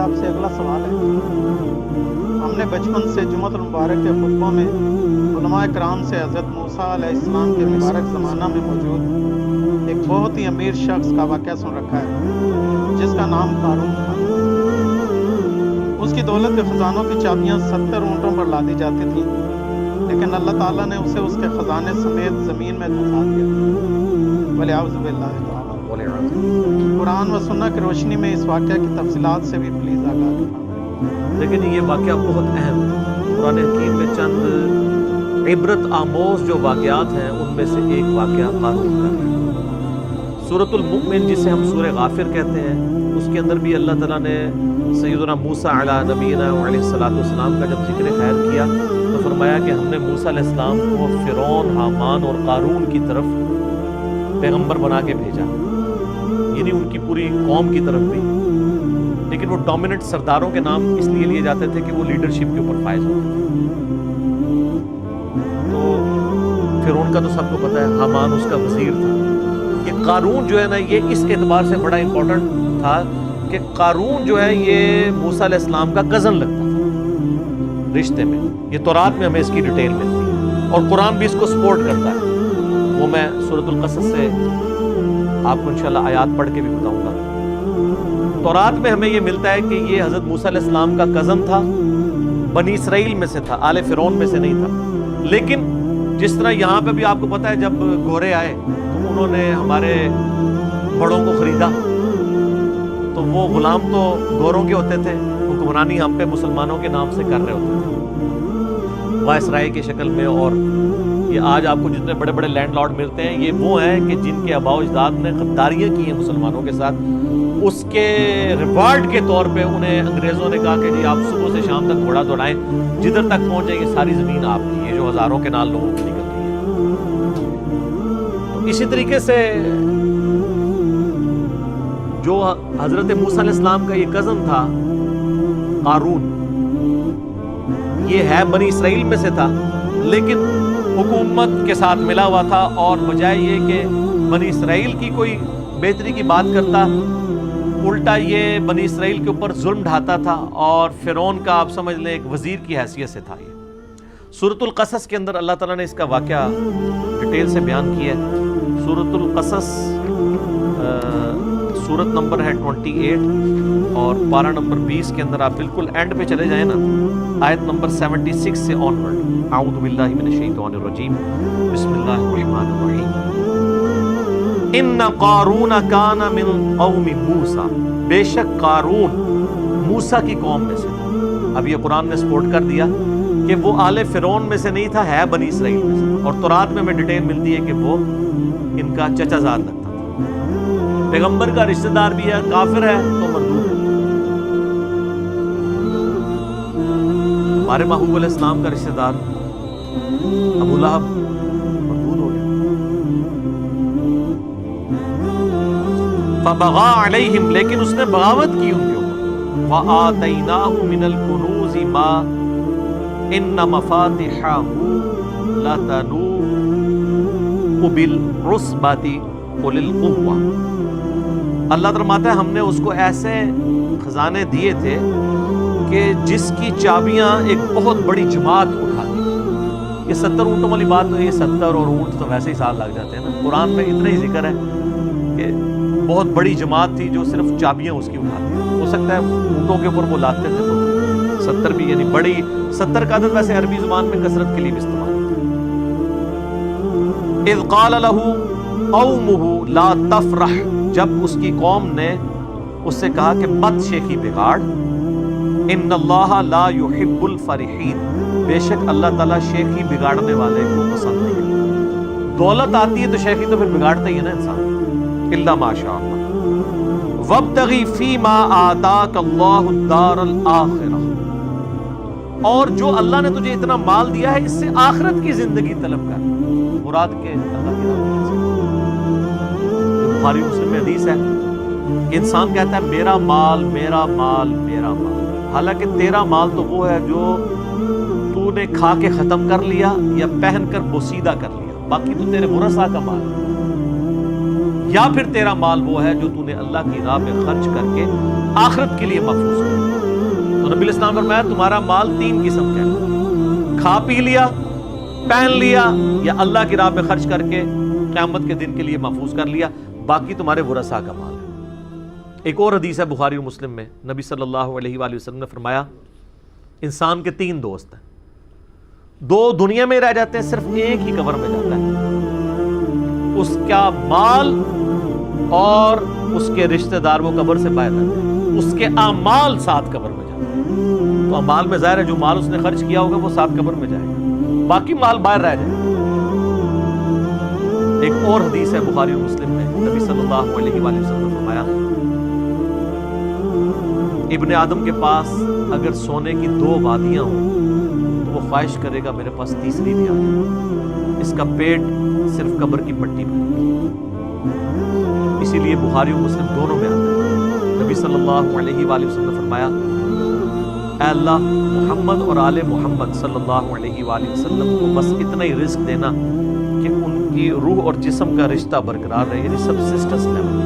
آپ سے اگلا سوال ہے۔ ہم نے بچپن سے جمعۃ المبارک کے خطبوں میں علماء کرام سے حضرت موسیٰ علیہ السلام کے مبارک زمانہ میں موجود ایک بہت ہی امیر شخص کا واقعہ سن رکھا ہے جس کا نام قارون تھا۔ اس کی دولت کے خزانوں کی چابیاں 70 اونٹوں پر لادی جاتی تھیں، لیکن اللہ تعالیٰ نے اسے اس کے خزانے سمیت زمین میں دفنا دیا۔ وَلِعَوْذُ بِاللَّهِ تعالیٰ۔ قرآن و سنت کی روشنی میں اس واقعہ کی تفصیلات سے بھی پلیز آگاہ کریں۔ لیکن یہ واقعہ بہت اہم ہے۔ قرآن حکیم میں چند عبرت آموز جو واقعات ہیں ان میں سے ایک واقعہ قارون کا ہے۔ سورۃ المؤمن جسے ہم سورہ غافر کہتے ہیں، اس کے اندر بھی اللہ تعالیٰ نے سیدنا موسیٰ علیہ نبینا علیہ السلام کا جب ذکر خیر کیا تو فرمایا کہ ہم نے موسیٰ علیہ السلام کو فرعون، حامان اور قارون کی طرف پیغمبر بنا کے بھیجا، یعنی ان کی پوری قوم کی طرف بھی۔ لیکن وہ ڈومیننٹ سرداروں کے نام اس لیے لیے جاتے تھے کہ وہ لیڈرشپ کے اوپر فائز ہوتے تھے۔ تو فرعون کا تو سب کو پتہ ہے، حامان اس کا وزیر تھا۔ یہ قارون جو ہے نا، یہ اس اعتبار سے بڑا امپورٹنٹ تھا کہ قارون جو ہے یہ موسیٰ علیہ السلام کا کزن لگتا تھا رشتے میں۔ یہ تورات میں ہمیں اس کی ڈیٹیل ملتی ہے اور قرآن بھی اس کو سپورٹ کرتا ہے۔ وہ میں سورۃ القصص سے آپ کو انشاءاللہ آیات پڑھ کے بھی بتاؤں گا۔ تورات میں ہمیں یہ ملتا ہے کہ یہ حضرت موسیٰ علیہ السلام کا کزن تھا، بنی اسرائیل میں سے تھا، آل فرعون میں سے نہیں تھا۔ لیکن جس طرح یہاں پہ بھی آپ کو پتہ ہے جب گورے آئے تو انہوں نے ہمارے بڑوں کو خریدا، تو وہ غلام تو گوروں کے ہوتے تھے، حکمرانی ہم پہ مسلمانوں کے نام سے کر رہے ہوتے تھے وائسرائے کی شکل میں۔ اور یہ آج آپ کو جتنے بڑے بڑے لینڈ لارڈ ملتے ہیں یہ وہ ہیں کہ جن کے آباء و اجداد نے غداریاں کی ہیں مسلمانوں کے ساتھ۔ اس کے ریوارڈ کے طور پہ انہیں انگریزوں نے کہا کہ جی آپ صبح سے شام تک گھوڑا دوڑائیں، جدھر تک پہنچیں یہ ساری زمین آپ کی، یہ جو ہزاروں کے نال لوگوں کی نکل رہی ہے۔ تو اسی طریقے سے جو حضرت موسیٰ علیہ السلام کا یہ کزن تھا قارون، یہ ہے بنی اسرائیل میں سے تھا لیکن حکومت کے ساتھ ملا ہوا تھا، اور بجائے یہ کہ بنی اسرائیل کی کوئی بہتری کی بات کرتا، الٹا یہ بنی اسرائیل کے اوپر ظلم ڈھاتا تھا اور فرعون کا آپ سمجھ لیں ایک وزیر کی حیثیت سے تھا۔ یہ سورۃ القصص کے اندر اللہ تعالیٰ نے اس کا واقعہ ڈیٹیل سے بیان کیا ہے۔ سورۃ القصص سورت نمبر ہے 28 اور پارہ نمبر 20 کے اندر آپ بالکل اینڈ پہ چلے جائیں نا، آیت نمبر 76 سے آنورڈ۔ اعوذ باللہ من الشیطان الرجیم، بسم اللہ الرحمن الرحیم۔ ان قارون کان من قوم موسیٰ، بے شک قارون موسیٰ کی قوم میں سے تھا۔ اب یہ قرآن نے سپورٹ کر دیا کہ وہ آل فرعون میں سے نہیں تھا، ہے بنی اسرائیل میں سے، اور تورات میں ہمیں ڈیٹیل ملتی ہے کہ وہ ان کا چچا زاد لگتا تھا۔ پیغمبر کا رشتہ دار بھی ہے، کافر ہے تو مردود ہے۔ ہمارے محبوب علیہ السلام کا رشتہ دار ابو لہب مردود ہو گیا۔ فبغى علیہم، لیکن اس نے بغاوت کی ان کے اوپر۔ وآتیناہ من الکنوز ما ان مفاتحہ لتنوء بالعصبۃ اولي القوہ۔ اللہ فرماتا ہے ہم نے اس کو ایسے خزانے دیے تھے کہ جس کی چابیاں ایک بہت بڑی جماعت اٹھاتی۔ یہ 70 اونٹوں والی بات تو، یہ 70 اور اونٹ تو ویسے ہی سال لگ جاتے ہیں نا۔ قرآن میں اتنا ہی ذکر ہے کہ بہت بڑی جماعت تھی جو صرف چابیاں اس کی اٹھاتی۔ ہو سکتا ہے اونٹوں کے اوپر وہ لاتے تھے تو 70 بھی، یعنی بڑی 70 کا عدد ویسے عربی زبان میں کثرت کے لیے بھی استعمال ہوتا ہے۔ اذ قال له قومہ لا تفرح، جب اس کی قوم نے اس سے کہا کہ مت شیخی بگاڑ۔ ان اللہ لا يحب الفرحین، بے شک اللہ تعالیٰ شیخی بگاڑنے والے کو پسند نہیں کرتا۔ دولت آتی ہے تو شیخی تو پھر بگاڑتا ہی ہے نا انسان، الا ما شاء اللہ۔ وابتغی فیما آتاک اللہ الدار الآخرہ، اور جو اللہ نے تجھے اتنا مال دیا ہے اس سے آخرت کی زندگی طلب کر، مراد کے اللہ کی راہ سے۔ بخاری مسلم میں حدیث ہے کہ انسان کہتا ہے میرا مال میرا مال میرا مال، حالانکہ تیرا مال تو وہ ہے جو تو نے کھا کے ختم کر لیا یا پہن کر بوسیدہ کر لیا، باقی تو تیرے ورثاء کا مال ہے۔ یا پھر تیرا مال وہ ہے جو تو نے اللہ کی راہ میں خرچ کر کے آخرت کے لیے محفوظ کرو. تو نبی علیہ السلام فرمایا تمہارا مال 3 قسم کا ہے، کھا پی لیا، پہن لیا، یا اللہ کی راہ میں خرچ کر کے قیامت کے دن کے لیے محفوظ کر لیا، باقی تمہارے ورثاء کا مال ہے. ایک اور حدیث ہے بخاری و مسلم میں، نبی صلی اللہ علیہ وآلہ وسلم نے فرمایا انسان کے 3 دوست ہیں، 2 دنیا میں رہ جاتے ہیں، صرف ایک ہی قبر میں جاتا ہے، اس کا مال اور اس کے رشتہ دار وہ قبر سے باہر رہتے ہیں، اس کے اعمال ساتھ قبر میں جاتے ہیں. تو اعمال میں ظاہر ہے جو مال اس نے خرچ کیا ہوگا وہ ساتھ قبر میں جائے گا، باقی مال باہر رہ جائے گا. ایک اور حدیث ہے بخاری و مسلم میں، نبی صلی اللہ علیہ وآلہ وسلم نے فرمایا ابن آدم کے پاس اگر سونے کی 2 وادیاں ہوں تو وہ خواہش کرے گا میرے پاس تیسری بھی آ جائے، اس کا پیٹ صرف قبر کی مٹی میں. اسی لیے بخاری و مسلم دونوں میں آتا ہے، نبی صلی اللہ علیہ وآلہ وسلم نے فرمایا اے اللہ محمد اور آل محمد صلی اللہ علیہ وآلہ وسلم کو بس اتنا ہی رزق دینا کہ ان کی روح اور جسم کا رشتہ برقرار رہے، یعنی سبسسٹنس لیول.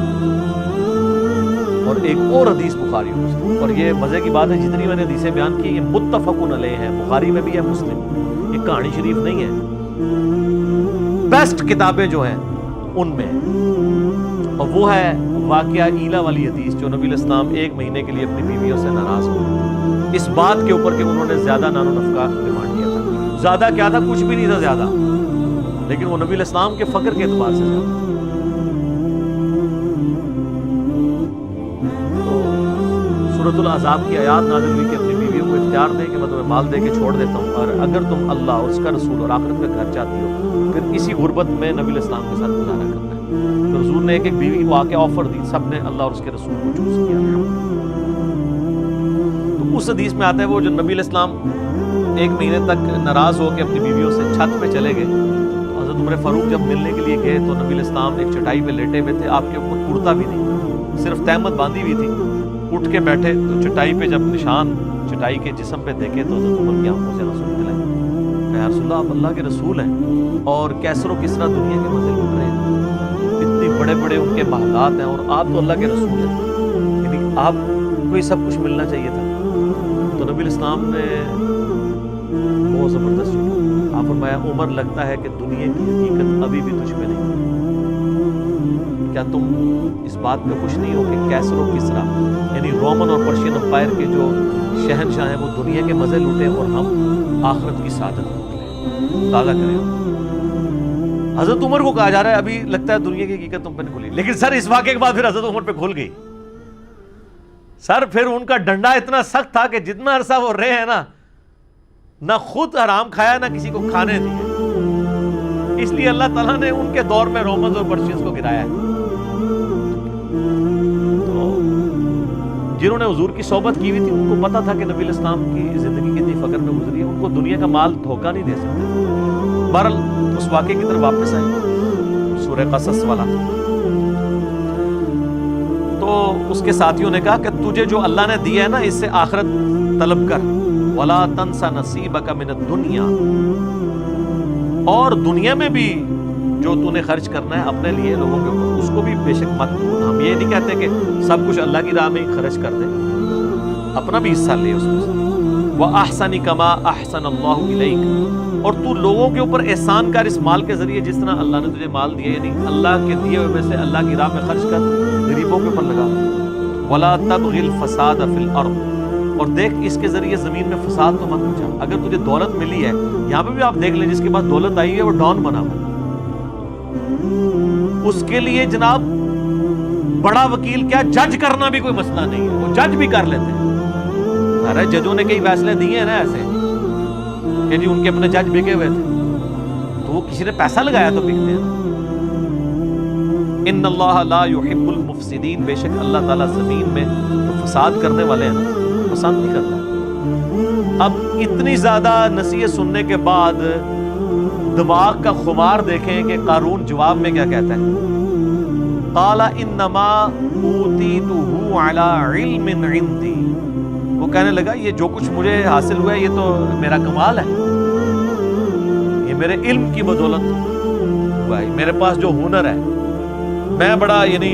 اور ایک اور حدیث بخاری و مسلم، اور یہ مزے کی بات ہے جتنی میں نے حدیثیں بیان کی یہ متفقن علیہ ہیں، بخاری میں بھی ہے مسلم، یہ کہانی شریف نہیں ہے، بیسٹ کتابیں جو ہیں ان میں. اور وہ ہے واقعہ ایلا والی حدیث جو نبی علیہ السلام 1 مہینے کے لیے اپنی بیویوں سے ناراض ہوئے اس بات کے اوپر کہ انہوں نے زیادہ نان و نفقہ ڈیمانڈ کیا تھا. زیادہ کیا تھا؟ کچھ بھی نہیں تھا زیادہ، لیکن وہ نبی علیہ السلام کے فقر کے اعتبار سے زیادہ. سورۃ الاحزاب کی آیات نازل ہوئی کہ اپنی بیویوں کو اختیار دے کہ میں تمہیں مال دے کے چھوڑ دیتا ہوں، اور اگر تم اللہ اور اس کا رسول اور آخرت کا گھر چاہتی ہو پھر اسی غربت میں نبی علیہ السلام کے ساتھ گزارا کرنا ہے. تو حضور نے ایک ایک بیوی کو آ کے آفر دی، سب نے اللہ اور اس کے رسول کو چوز کیا. تو اس حدیث میں آتا ہے وہ جو نبی علیہ السلام 1 مہینے تک ناراض ہو کے اپنی بیویوں سے چھت پہ چلے گئے، تو حضرت عمر فاروق جب ملنے کے لیے گئے تو نبی علیہ السلام ایک چٹائی پہ لیٹے ہوئے تھے، آپ کے اوپر کرتا بھی نہیں، صرف تہمت باندھی ہوئی تھی. اٹھ کے بیٹھے تو چٹائی پہ جب نشان چٹائی کے جسم پہ دیکھے تو حضرت عمر کی آنکھوں سے آنسو نکلے. یا رسول اللہ آپ اللہ کے رسول ہیں اور کیسر و کسرا دنیا کے مزے لوٹ رہے ہیں، اتنے بڑے بڑے ان کے محلات ہیں اور آپ تو اللہ کے رسول ہیں، یعنی آپ کو یہ سب کچھ ملنا چاہیے تھا. تو نبی علیہ السلام نے بہت زبردست چکی. آپ فرمایا عمر لگتا ہے کہ دنیا کی حقیقت ابھی بھی تجھ میں نہیں، کیا تم اس بات پہ خوش نہیں ہو کہ کیسر و کسرا یعنی رومن اور پرشین امپائر کے جو شہنشاہ ہیں وہ دنیا کے مزے لوٹے اور ہم آخرت کی سعادت لوٹ لیں. داغا کریں. حضرت عمر کو کہا جا رہا ہے ابھی لگتا ہے دنیا کی حقیقت تم پہ نہیں کھلی، لیکن سر اس واقعے کے بعد پھر حضرت عمر پہ کھل گئی. سر پھر ان کا ڈنڈا اتنا سخت تھا کہ جتنا عرصہ وہ رہے ہیں نا، نہ خود حرام کھایا نہ کسی کو کھانے دیے. اس لیے اللہ تعالیٰ نے ان کے دور میں رومنز اور پرشینز کو گرایا ہے. جنہوں نے حضور کی صحبت کی ہوئی تھی ان کو پتا تھا کہ نبی علیہ السلام کی زندگی کتنی فقر میں گزری ہے، ان کو دنیا کا مال دھوکہ نہیں دے سکتے. بہرحال اس واقعے کی طرف واپس آئے، سورہ قصص والا. تو اس کے ساتھیوں نے کہا کہ تجھے جو اللہ نے دیا ہے نا اس سے آخرت طلب کر، وَلَا تَنْسَ نَصِيبَكَ مِنَ الدُّنْيَا، اور دنیا میں بھی جو تو نے خرچ کرنا ہے اپنے لیے لوگوں کے اوپر اس کو بھی بے شک مت. ہم یہ نہیں کہتے کہ سب کچھ اللہ کی راہ میں خرچ کر دیں، اپنا بھی حصہ لے اس میں سے. وَأَحْسَنِ كَمَا أَحْسَنَ اللَّهُ إِلَيْكَ، اور تو لوگوں کے اوپر احسان کر اس مال کے ذریعے جس طرح اللہ نے تجھے مال دیا، یعنی اللہ کے دیے ہوئے میں سے اللہ کی راہ میں خرچ کر، غریبوں کے اوپر لگا. وَلَا تَبْغِ الْفَسَادَ فِي الْأَرْضِ، اور دیکھ اس کے ذریعے زمین میں فساد تو مت مچا. اگر تجھے دولت ملی ہے، یہاں پہ بھی آپ دیکھ لیں جس کے پاس دولت آئی ہے وہ ڈان بنا ہوا، اس کے لیے جناب بڑا وکیل کیا جج کرنا بھی کوئی مسئلہ نہیں ہے، وہ جج بھی کر لیتے ہیں. ارے ججوں نے کئی فیصلے دیے ہیں نا ایسے کہ جی ان کے اپنے جج بکے ہوئے تھے، تو وہ کسی نے پیسہ لگایا تو بکتے ہیں. ان اللہ لا يحب المفسدین، بے شک اللہ تعالیٰ زمین میں جو فساد کرنے والے ہیں نا پسند نہیں کرتا. اب اتنی زیادہ نصیحت سننے کے بعد دماغ کا خمار دیکھیں کہ قارون جواب میں کیا کہتا ہے. قال انما اوتیتہ علی علم عندی، وہ کہنے لگا یہ جو کچھ مجھے حاصل ہوا ہے یہ تو میرا کمال ہے، یہ میرے علم کی بدولت ہوا ہے، میرے پاس جو ہنر ہے، میں بڑا یعنی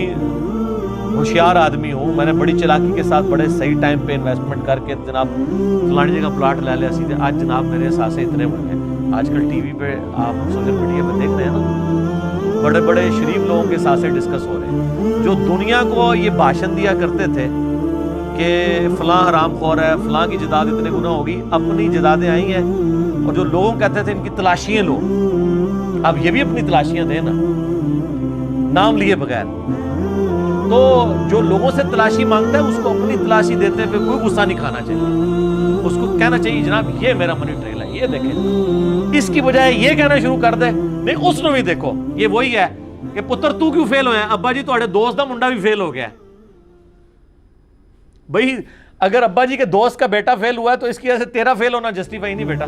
ہوشیار آدمی ہوں, میں نے بڑی چلاکی کے ساتھ بڑے صحیح ٹائم پہ انویسٹمنٹ کر کے جناب فلانی جگہ پلاٹ لے لیا سیدھے, آج جناب میرے اثاثے اتنے ہوئے ہیں. آج کل ٹی وی پہ آپ سوشل میڈیا پہ دیکھ رہے ہیں نا, بڑے بڑے شریف لوگوں کے اثاثے ڈسکس ہو رہے ہیں, جو دنیا کو یہ بھاشن دیا کرتے تھے کہ فلاں حرام خور ہے, فلاں کی جداد اتنے گناہ ہوگی, اپنی جدادیں آئی ہیں. اور جو لوگوں کہتے تھے ان کی تلاشیاں لو, اب یہ بھی اپنی تلاشیاں دیں نا نام لیے بغیر. تو جو لوگوں سے تلاشی مانگتا ہے اس کو اپنی تلاشی دیتے ہوئے کوئی غصہ نہیں کھانا چاہیے. اس کو کہنا چاہیے جناب یہ میرا منی ٹریل ہے, یہ دیکھیں. اس کی بجائے یہ کہنا شروع کر دے نہیں اس نے بھی دیکھو, یہ وہی ہے کہ پتر تو کیوں فیل ہویا, ابا جی تہاڈے دوست دا منڈا بھی فیل ہو گیا. بھئی اگر ابا جی کے دوست کا بیٹا فیل ہوا ہے تو اس کی وجہ سے تیرا فیل ہونا جسٹیفائی نہیں بیٹا,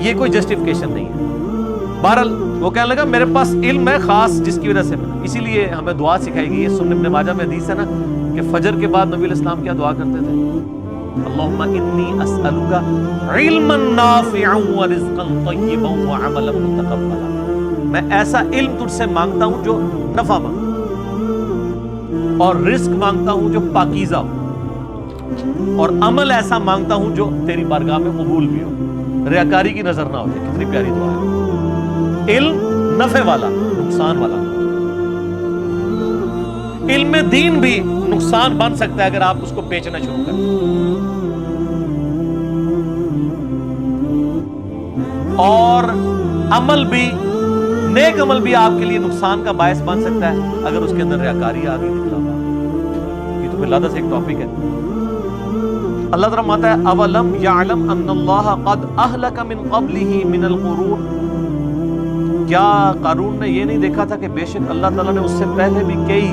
یہ کوئی جسٹیفیکیشن نہیں ہے. بہرحال وہ کہنے لگا میرے پاس علم ہے خاص جس کی وجہ سے ملا, اسی لیے ہمیں دعا سکھائی گئی ہے. سنن ابن ماجہ میں حدیث ہے نا کہ فجر کے بعد نبی علیہ السلام کیا دعا کرتے تھے, اللہم انی اسألک علما نافعا ورزقا طیبا وعملا متقبلا. میں ایسا علم تجھ سے مانگتا ہوں جو نفع مانگتا ہوں, اور رزق مانگتا ہوں جو پاکیزہ ہو, اور عمل ایسا مانگتا ہوں جو تیری بارگاہ میں قبول بھی ہو, ریاکاری کی نظر نہ ہو جائے. کتنی پیاری دعا ہے. علم نفع والا, نقصان والا. علم دین بھی نقصان بن سکتا ہے اگر آپ اس کو بیچنا شروع کریں. اور عمل بھی, نیک عمل بھی آپ کے لیے نقصان کا باعث بن سکتا ہے اگر اس کے اندر ریاکاری آ گئی, دکھلاوا. یہ تو اللہ سے ایک ٹاپک ہے. اللہ تعالیٰ فرماتا ہے اولم یعلم ان اللہ قد اہلک من قبلہ من القرون. کیا قارون نے یہ نہیں دیکھا تھا کہ بے شک اللہ تعالیٰ نے اس سے پہلے بھی کئی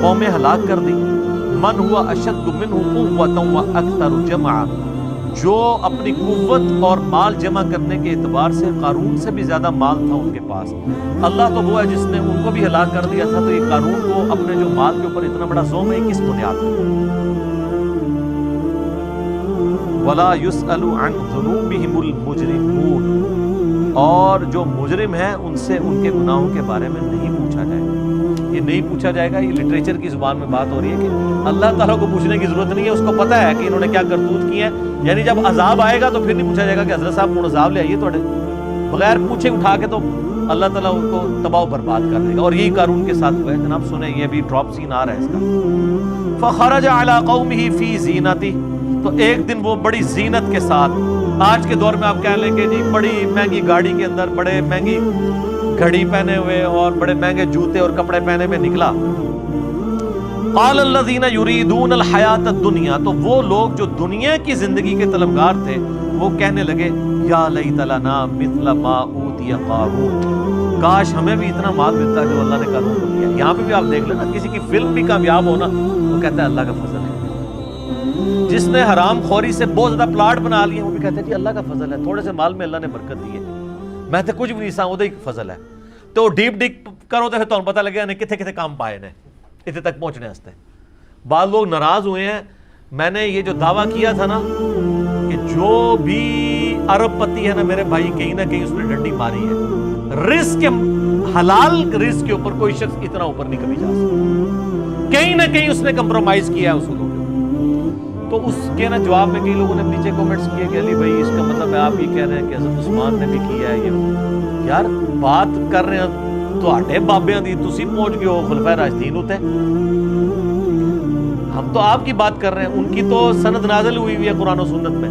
قومیں ہلاک کر دی. من ہوا اشد منہ قوۃ واکثر جمعا, جو اپنی قوت اور مال جمع کرنے کے اعتبار سے قارون سے بھی زیادہ مال تھا ان کے پاس. اللہ تو وہ ہے جس نے ان کو بھی ہلاک کر دیا تھا, تو یہ قارون کو اپنے جو مال کے اوپر اتنا بڑا زوم ہے کس بنیاد پہ؟ ولا يسأل عن ذنوبهم المجرمون, اور جو مجرم ہیں ان سے ان کے گناہوں کے بارے میں نہیں پوچھا جائے گا. یہ نہیں پوچھا جائے گا, یہ لٹریچر کی زبان میں بات ہو رہی ہے کہ اللہ تعالیٰ کو پوچھنے کی ضرورت نہیں ہے, اس کو پتہ ہے کہ انہوں نے کیا کرتوت کی ہے. یعنی جب عذاب آئے گا تو پھر نہیں پوچھا جائے گا کہ حضرت صاحب کون عذاب لے آئیے توڑے, بغیر پوچھے اٹھا کے تو اللہ تعالیٰ ان کو تباہ و برباد کر دے گا. اور یہی قارون کے ساتھ ہوا ہے. جناب سنیں, یہ بھی ڈراپ سین آ رہا ہے اس کا. فخرج علی قومہ فی زینتہ, تو ایک دن وہ بڑی زینت کے ساتھ, آج کے دور میں آپ کہہ لیں کہ جی بڑی مہنگی گاڑی کے اندر بڑے مہنگی گھڑی پہنے ہوئے اور بڑے مہنگے جوتے اور کپڑے پہنے ہوئے نکلا. قال الذین یریدون الحیاۃ الدنیا, تو وہ لوگ جو دنیا کی زندگی کے طلبگار تھے وہ کہنے لگے یا لیت لنا مثل ما اوتی قارون, کاش ہمیں بھی اتنا مال ملتا جو اللہ نے قارون کو دیا. یہاں پہ بھی آپ دیکھ لینا, کسی کی فلم بھی کامیاب ہونا وہ کہتا ہے اللہ کا فضل ہے. جس نے حرام خوری سے بہت زیادہ پلاٹ بنا لیے وہ بھی کہتے ہیں جی اللہ کا فضل ہے, تھوڑے سے مال میں اللہ نے برکت دی ہے, میں تو کچھ بھی نہیں سا وہ فضل ہے. تو ڈیپ ڈیپ کرو تو تمہیں پتہ لگے نے کتنے کتنے کام پائے نے اتنے تک پہنچنے واسطے. بعض لوگ ناراض ہوئے ہیں, میں نے یہ جو دعویٰ کیا تھا نا کہ جو بھی ارب پتی ہے نا میرے بھائی, کہیں نہ کہیں اس نے ڈنڈی ماری ہے. رزق کے حلال رزق کے اوپر کوئی شخص اتنا اوپر نہیں کبھی جا سکتا, کہیں نہ کہیں اس نے کمپرومائز کیا ہے اصولوں کے. تو اس کے نا جواب میں کئی لوگوں نے نیچے کومنٹس کیے کہ علی بھائی اس کا مطلب ہے آپ یہ کہہ رہے ہیں کہ حضرت عثمان نے بھی کیا ہے. یہ یار بات کر رہے ہیں تو آٹے بابیاں دی, تسی پہنچ گئے ہو خلفائے راشدین ہوتے, ہم تو آپ کی بات کر رہے ہیں. ان کی تو سند نازل ہوئی ہوئی ہے قرآن و سنت میں,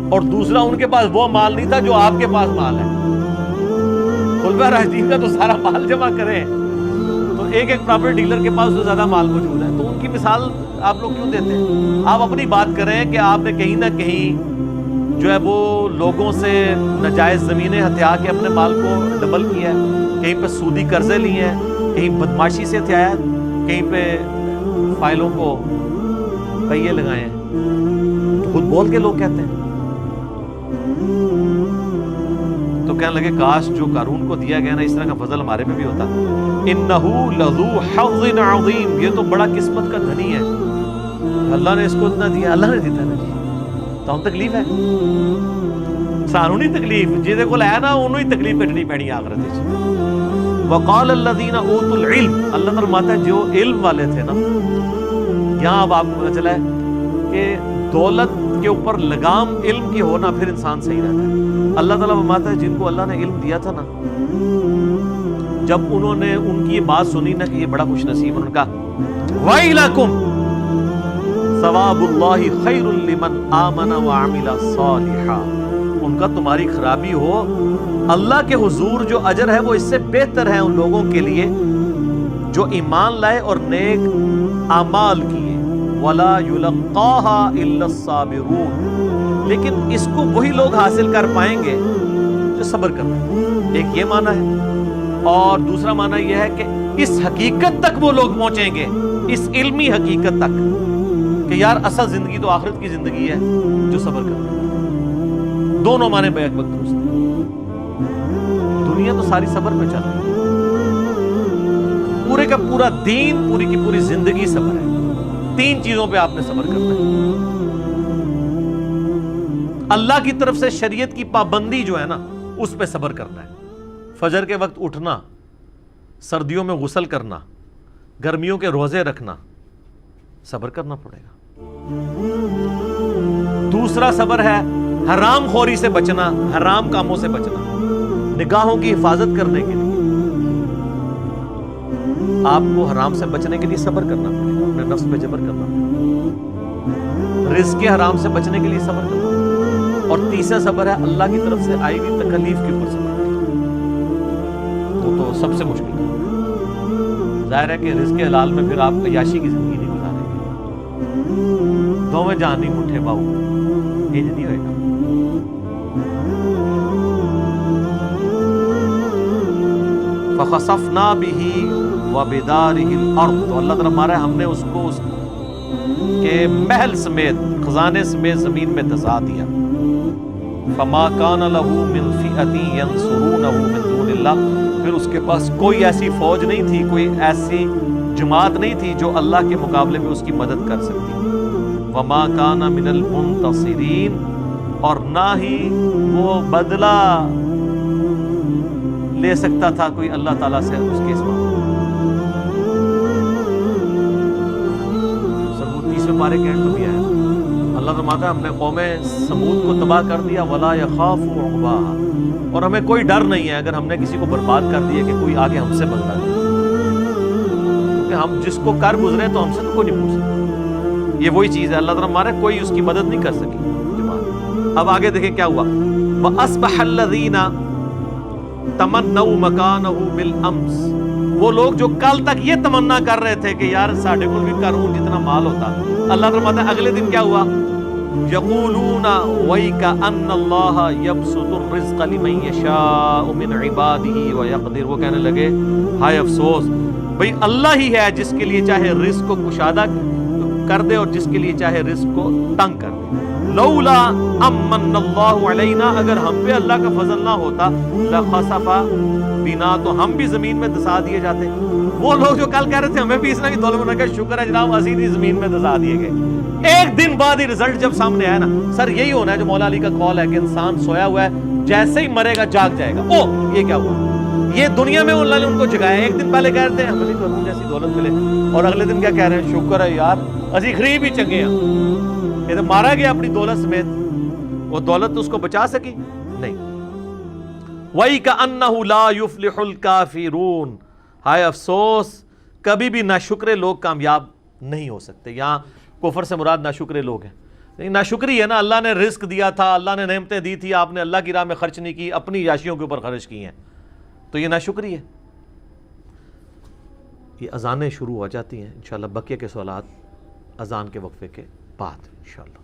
اور دوسرا ان کے پاس وہ مال نہیں تھا جو آپ کے پاس مال ہے. خلفائے راشدین کا تو سارا مال جمع کریں تو ایک ایک پراپرٹی ڈیلر کے پاس تو زیادہ مال موجود ہے. تو ان کی مثال آپ لوگ کیوں دیتے ہیں؟ آپ اپنی بات کریں کہ آپ نے کہیں نہ کہیں جو ہے وہ لوگوں سے ناجائز زمینیں ہتھیا کے اپنے مال کو ڈبل کیا ہے, کہیں پہ سودی قرضے لیے ہیں, کہیں بدماشی سے ہتھیایا, کہیں پہ فائلوں کو پہیے لگائے ہیں. خود بول کے لوگ کہتے ہیں. تو کہنے لگے کاش جو قارون کو دیا گیا نا اس طرح کا فضل ہمارے میں بھی ہوتا. انہو لذو حظ عظیم, یہ تو بڑا قسمت کا دھنی ہے, اللہ نے اس کو اتنا دیا, اللہ نے دیتا نا جی. تو ہم تکلیف ہے سانو نہیں تکلیف, جہدے کول ہے نا انہوں ہی تکلیف کٹنی پینی آخرت وچ. وقال الذین اوتوا العلم، اللہ تعالیٰ فرماتا ہے جو علم والے تھے نا، یہاں اب آپ کو پتہ چلا ہے کہ دولت کے اوپر لگام علم کی ہونا پھر انسان صحیح رہتا ہے۔ اللہ تعالیٰ فرماتا ہے جن کو اللہ نے علم دیا تھا نا، جب انہوں نے ان کی یہ بات سنی نا کہ یہ بڑا خوش نصیب، انہوں نے کہا وَيْلَكُمْ ثواب اللہ خیر لمن آمن وعمل صالحا، ان کا تمہاری خرابی ہو، اللہ کے حضور جو اجر ہے وہ اس سے بہتر ہے ان لوگوں کے لیے جو ایمان لائے اور نیک اعمال کیے، وَلَا يُلَقَّاهَا إِلَّا الصَّابِرُونَ، لیکن اس کو وہی لوگ حاصل کر پائیں گے جو صبر کرتے ہیں۔ ایک یہ معنی ہے، اور دوسرا معنی یہ ہے کہ اس حقیقت تک وہ لوگ پہنچیں گے، اس علمی حقیقت تک کہ یار اصل زندگی تو آخرت کی زندگی ہے جو صبر کرتے ہیں۔ دونوں معنی بیک وقت درست ہیں۔ دنیا تو ساری صبر پہ چل رہی ہے، پورے کا پورا دین، پوری کی پوری زندگی صبر ہے۔ تین چیزوں پہ آپ نے صبر کرنا ہے۔ اللہ کی طرف سے شریعت کی پابندی جو ہے نا اس پہ صبر کرنا ہے۔ فجر کے وقت اٹھنا، سردیوں میں غسل کرنا، گرمیوں کے روزے رکھنا، صبر کرنا پڑے گا۔ دوسرا صبر ہے حرام خوری سے بچنا، حرام کاموں سے بچنا، نگاہوں کی حفاظت کرنے کے لیے آپ کو حرام سے بچنے کے لیے صبر کرنا پڑے گا، اپنے نفس پہ جبر کرنا پڑے گا، رزق کے حرام سے بچنے کے لیے صبر کرنا پڑے گا، اور تیسرا صبر ہے اللہ کی طرف سے آئی ہوئی تکلیف کے اوپر صبر کرنا، تو سب سے مشکل ہے۔ ظاہر ہے کہ رزق حلال میں پھر آپ عیاشی کی زندگی نہیں گزاریں گے، دو میں جہانی مٹھے باؤ یہ نہیں ہوئے گا۔ فَخَسَفْنَا بِهِ وَبِدَارِهِ الْأَرْضِ، تو اللہ تعالیٰ ہمارا ہم نے اس کو اس کے محل سمیت، خزانے سمیت زمین میں دھسا دیا۔ فَمَا كَانَ لَهُ مِنْ فِئَةٍ يَنْصُرُونَهُ مِنْ دُونِ اللَّهِ، پھر اس کے پاس کوئی ایسی فوج نہیں تھی، کوئی ایسی جماعت نہیں تھی جو اللہ کے مقابلے میں اس کی مدد کر سکتی۔ وَمَا كَانَ مِنَ الْمُنْتَصِرِينَ، اور نہ ہی وہ بدلہ لے سکتا تھا کوئی اللہ تعالیٰ سے اس کے اس معاملے۔ ہمارے کہنے کو بھی آیا اللہ فرماتا ہے ہم نے قوم سمود کو تباہ کر دیا، ولا یخاف عقباها، اور ہمیں کوئی ڈر نہیں ہے اگر ہم نے کسی کو برباد کر دیا کہ کوئی آگے ہم سے بدلا دے، کیونکہ ہم جس کو کر گزرے تو ہم سے تو کوئی نہیں پوچھ سکتا۔ یہ وہی چیز ہے، اللہ تعالیٰ ہمارے کوئی اس کی مدد نہیں کر سکی جماعت۔ اب آگے دیکھیں کیا ہوا، وَأَصْبَحَ الَّذِينَ تَمَنَّوْا مَكَانَهُ بِالْأَمْسِ، وہ لوگ جو کل تک یہ تمنا کر رہے تھے کہ یار ساڑھے کو بھی کروں جتنا مال ہوتا، اللہ فرماتا ہے اگلے دن کیا ہوا، یقولون وَيْكَأَنَّ اللَّهَ يَبْسُطُ الرِّزْقَ لِمَن يَشَاءُ مِنْ عِبَادِهِ وَيَقْدِرُ، وہ کہنے لگے ہائے افسوس، بھئی اللہ ہی ہے جس کے لیے چاہے رزق کو کشادہ کر دے اور جس کے لیے چاہے رزق کو تنگ کر دے۔ لولا امن اللہ علینا، اگر ہم پہ اللہ کا فضل نہ ہوتا، لخسف بنا، تو ہم بھی زمین میں دھسا دیے جاتے۔ وہ لوگ جو کل کہہ رہے تھے ہمیں بھی اس طرح کی دولت بنا کے شکر ہے جناب اسی بھی زمین میں دھسا دیے گئے، ایک دن بعد ہی رزلٹ جب سامنے آیا نا، سر یہی ہونا ہے جو مولا علی کا قول ہے کہ انسان سویا ہوا ہے، جیسے ہی مرے گا جاگ جائے گا۔ او یہ کیا ہوا، یہ دنیا میں اللہ نے ان کو جگایا، ایک دن پہلے کہہ رہے تھے ہمیں نہیں تو جیسی دولت ملے، اور اگلے دن کیا کہہ رہے ہیں، شکر ہے یار اسی غریب ہی چنگے ہیں، یہ تو مارا گیا اپنی دولت سمیت، وہ دولت اس کو بچا سکی نہیں۔ وَيْكَأَنَّهُ لَا يُفْلِحُ الْكَافِرُونَ، ہائے افسوس کبھی بھی ناشکرے لوگ کامیاب نہیں ہو سکتے۔ یہاں کفر سے مراد ناشکرے لوگ ہیں، لیکن ناشکری ہے نا، اللہ نے رزق دیا تھا، اللہ نے نعمتیں دی تھی، آپ نے اللہ کی راہ میں خرچ نہیں کی، اپنی عیاشیوں کے اوپر خرچ کی ہیں، تو یہ ناشکری ہے۔ یہ اذانیں شروع ہو جاتی ہیں انشاءاللہ، بقیہ کے سوالات اذان کے وقفے کے بعد انشاءاللہ۔